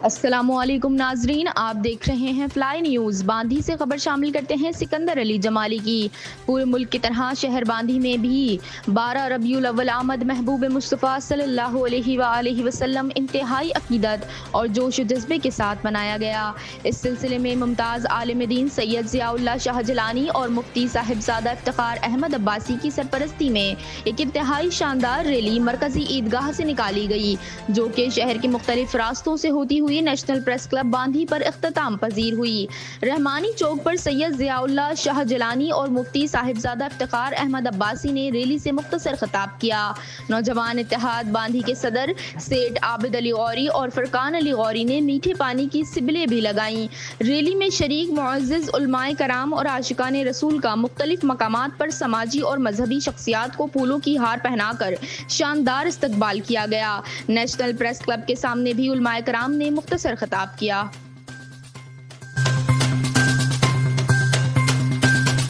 السلام علیکم ناظرین، آپ دیکھ رہے ہیں فلائی نیوز۔ باندھی سے خبر شامل کرتے ہیں سکندر علی جمالی کی۔ پورے ملک کی طرح شہر باندھی میں بھی 12 ربیع الاول آمد محبوب مصطفیٰ صلی اللہ علیہ وآلہ وسلم انتہائی عقیدت اور جوش و جذبے کے ساتھ منایا گیا۔ اس سلسلے میں ممتاز عالم دین سید ضیاء اللہ شاہ جیلانی اور مفتی صاحبزادہ افتخار احمد عباسی کی سرپرستی میں ایک انتہائی شاندار ریلی مرکزی عیدگاہ سے نکالی گئی، جو کہ شہر کے مختلف راستوں سے ہوتی ہوئی نیشنل پریس کلب باندھی پر اختتام پذیر ہوئی۔ رحمانی چوک پر سید ضیاء اللہ شاہ جیلانی اور مفتی صاحبزادہ افتخار احمد عباسی نے ریلی سے مختصر خطاب کیا۔ نوجوان اتحاد باندھی کے صدر سیٹ عابد علی غوری اور فرقان علی غوری نے میٹھے پانی کی سبلیں بھی لگائیں۔ ریلی میں شریک معزز علماء کرام اور عاشقان رسول کا مختلف مقامات پر سماجی اور مذہبی شخصیات کو پھولوں کی ہار پہنا کر شاندار استقبال کیا گیا۔ نیشنل پریس کلب کے سامنے بھی علماء کرام نے مختصر خطاب کیا۔